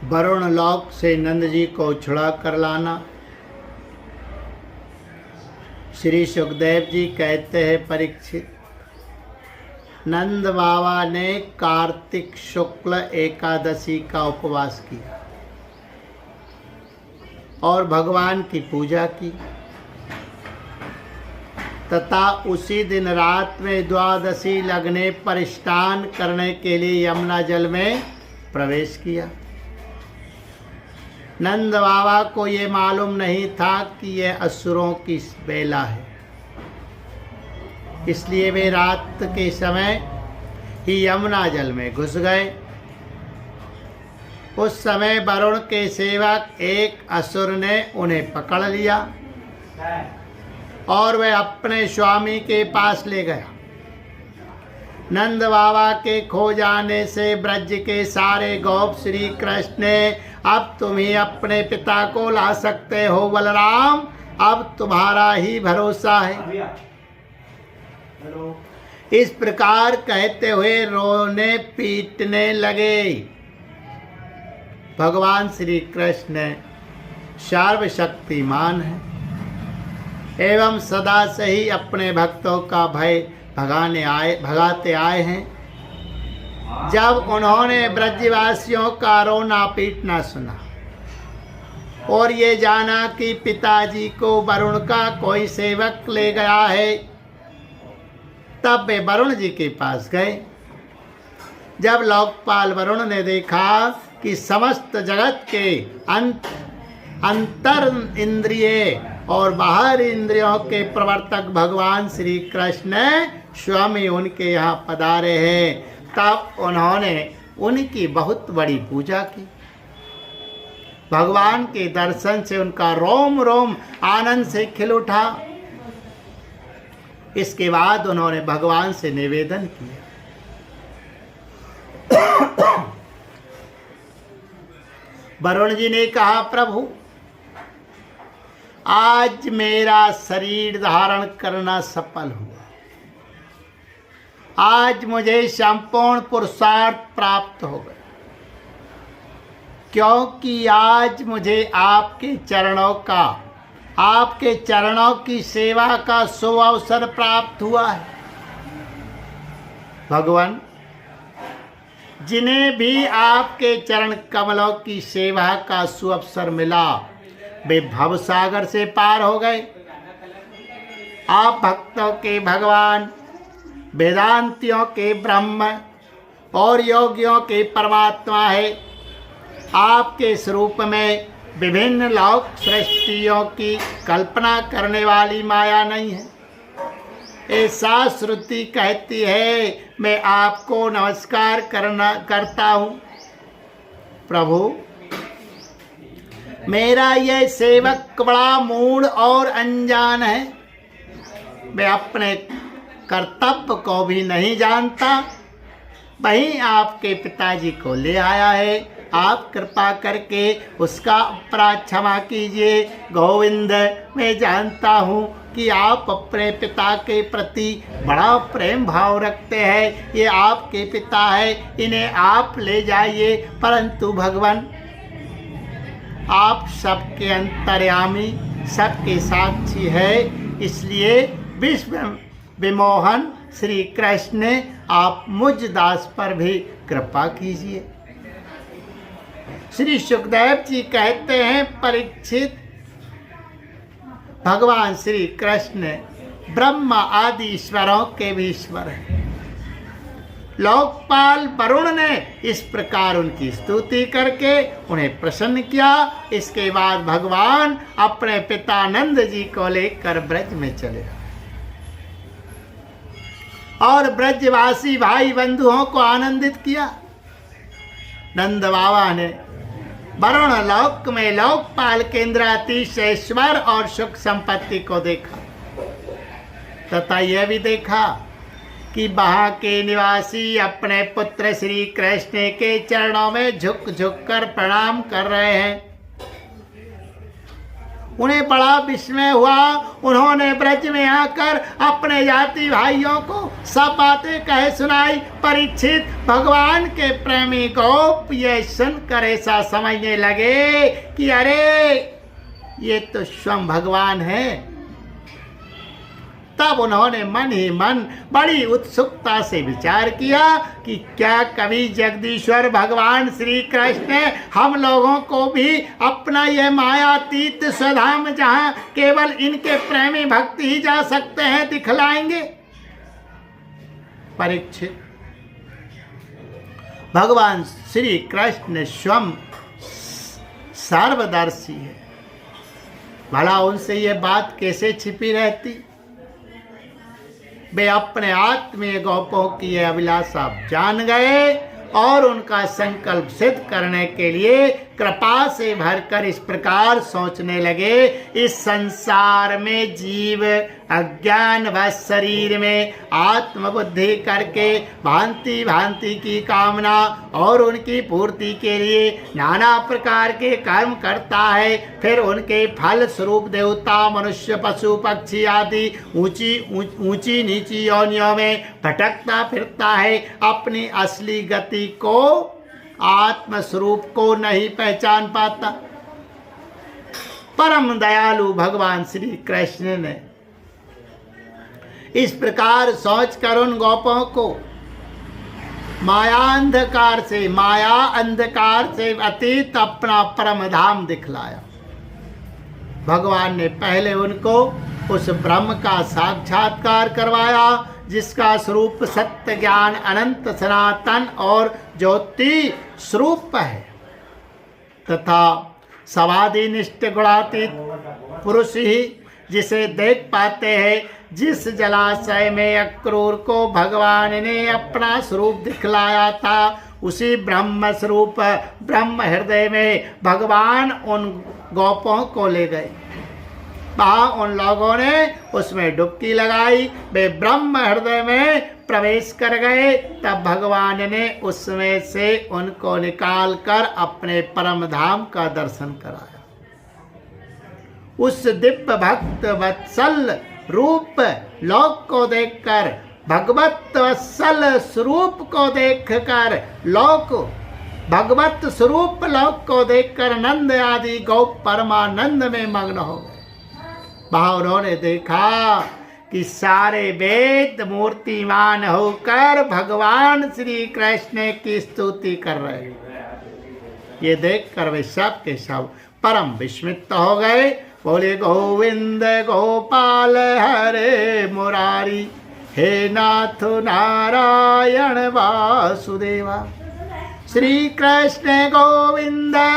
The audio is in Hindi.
वरुण लोक से नंद जी को छुड़ा कर लाना। श्री सुखदेव जी कहते हैं, परीक्षित, नंद बाबा ने कार्तिक शुक्ल एकादशी का उपवास किया और भगवान की पूजा की तथा उसी दिन रात में द्वादशी लगने पर स्नान करने के लिए यमुना जल में प्रवेश किया। नंद बाबा को ये मालूम नहीं था कि यह असुरों की बेला है, इसलिए वे रात के समय ही यमुना जल में घुस गए। उस समय वरुण के सेवक एक असुर ने उन्हें पकड़ लिया और वह अपने स्वामी के पास ले गया। नंद बाबा के खो जाने से ब्रज के सारे गोप श्री कृष्ण ने, अब तुम ही अपने पिता को ला सकते हो बलराम, अब तुम्हारा ही भरोसा है। इस प्रकार कहते हुए रोने पीटने लगे। भगवान श्री कृष्ण सर्वशक्तिमान है एवं सदा से ही अपने भक्तों का भय भगाते आए हैं। जब उन्होंने ब्रजवासियों का रोना पीटना सुना और ये जाना कि पिताजी को वरुण का कोई सेवक ले गया है, तब वे वरुण जी के पास गए। जब लोकपाल वरुण ने देखा कि समस्त जगत के अंतर इंद्रिय और बाहर इंद्रियों के प्रवर्तक भगवान श्री कृष्ण स्वामी उनके यहाँ पधारे हैं, तब उन्होंने उनकी बहुत बड़ी पूजा की। भगवान के दर्शन से उनका रोम रोम आनंद से खिल उठा। इसके बाद उन्होंने भगवान से निवेदन किया, वरुण जी ने कहा, प्रभु आज मेरा शरीर धारण करना सफल हुआ। आज मुझे संपूर्ण पुरुषार्थ प्राप्त हो गया, क्योंकि आज मुझे आपके चरणों की सेवा का शुभ अवसर प्राप्त हुआ है। भगवान, जिन्हें भी आपके चरण कमलों की सेवा का शुभ अवसर मिला, वे भवसागर से पार हो गए। आप भक्तों के भगवान, वेदांतियों के ब्रह्म और योगियों के परमात्मा है। आपके स्वरूप में विभिन्न लोक सृष्टियों की कल्पना करने वाली माया नहीं है। ऐसा श्रुति कहती है, मैं आपको नमस्कार करता हूँ। प्रभु, मेरा यह सेवक बड़ा मूढ़ और अनजान है। मैं अपने कर्तव्य को भी नहीं जानता। वहीं आपके पिताजी को ले आया है। आप कृपा करके उसका अपराध क्षमा कीजिए। गोविंद, मैं जानता हूँ कि आप अपने पिता के प्रति बड़ा प्रेम भाव रखते हैं। ये आपके पिता है, इन्हें आप ले जाइए। परंतु भगवान, आप सबके अंतर्यामी, सबके साक्षी है, इसलिए विश्व विमोहन श्री कृष्ण, आप मुझ दास पर भी कृपा कीजिए। श्री सुखदेव जी कहते हैं, परीक्षित, भगवान श्री कृष्ण ब्रह्मा आदि ईश्वरों के भी ईश्वर हैं। लोकपाल वरुण ने इस प्रकार उनकी स्तुति करके उन्हें प्रसन्न किया। इसके बाद भगवान अपने पिता नंद जी को लेकर ब्रज में चले और ब्रजवासी भाई बंधुओं को आनंदित किया। नंद बाबा ने वरुण लोक में लोकपाल के इंद्रातीश ऐश्वर्य और सुख संपत्ति को देखा तथा यह भी देखा कि वहां के निवासी अपने पुत्र श्री कृष्ण के चरणों में झुक झुक कर प्रणाम कर रहे हैं। उन्हें बड़ा विस्मय हुआ। उन्होंने ब्रज में आकर अपने जाति भाइयों को सब बातें कहे सुनाई। परीक्षित भगवान के प्रेमी गोप ये सुनकर ऐसा समझने लगे कि अरे ये तो स्वयं भगवान है। तब उन्होंने मन ही मन बड़ी उत्सुकता से विचार किया कि क्या कभी जगदीश्वर भगवान श्री कृष्ण हम लोगों को भी अपना यह मायातीत स्वधाम जहां केवल इनके प्रेमी भक्ति ही जा सकते हैं दिखलाएंगे। परीक्षित, भगवान श्री कृष्ण स्वयं सर्वदर्शी है, भला उनसे यह बात कैसे छिपी रहती। वे अपने आत्मीय गोपों की यह अभिलाषा जान गए और उनका संकल्प सिद्ध करने के लिए कृपा से भरकर इस प्रकार सोचने लगे। इस संसार में जीव अज्ञान व शरीर में आत्मबुद्धि करके भांति भांति की कामना और उनकी पूर्ति के लिए नाना प्रकार के कर्म करता है। फिर उनके फल स्वरूप देवता, मनुष्य, पशु, पक्षी आदि ऊंची नीची योनियों में भटकता फिरता है। अपनी असली गति को, आत्म स्वरूप को नहीं पहचान पाता। परम दयालु भगवान श्री कृष्ण ने इस प्रकार सोचकर उन गोपों को माया अंधकार से अतीत अपना परम धाम दिखलाया। भगवान ने पहले उनको उस ब्रह्म का साक्षात्कार करवाया जिसका स्वरूप सत्य, ज्ञान, अनंत, सनातन और ज्योति स्वरूप है तथा समाधिनिष्ठ गुणातीत पुरुष ही जिसे देख पाते हैं। जिस जलाशय में अक्रूर को भगवान ने अपना स्वरूप दिखलाया था, उसी ब्रह्म स्वरूप ब्रह्म हृदय में भगवान उन गोपों को ले गए। वहाँ उन लोगों ने उसमें डुबकी लगाई, वे ब्रह्म हृदय में प्रवेश कर गए। तब भगवान ने उसमें से उनको निकालकर अपने परम धाम का दर्शन कराया। उस दिव्य भक्त वत्सल रूप लोक को देखकर, भगवत वत्सल स्वरूप को देखकर भगवत स्वरूप लोक को देखकर नंद आदि गोप परमानंद में मग्न हो गए। वहाँ उन्होंने देखा कि सारे वेद मूर्तिमान होकर भगवान श्री कृष्ण की स्तुति कर रहे हैं। ये देखकर वे सब के सब परम विस्मित हो गए। बोले गोविंद गोपाल हरे मुरारी, हे नाथ नारायण वासुदेवा। श्री कृष्ण गोविंद